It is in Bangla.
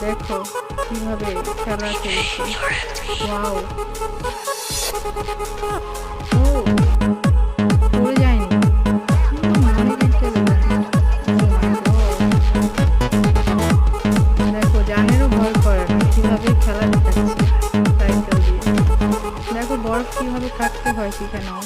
দেখো কিভাবে খেলা খেলছে। ওয়াও, ও পড়ে যায়নি, দেখো জানেরও ভয় করে না, কিভাবে খেলা দেখাচ্ছে সাইকেল দিয়ে। দেখো বরফ কিভাবে কাটতে হয় শিখে নাও।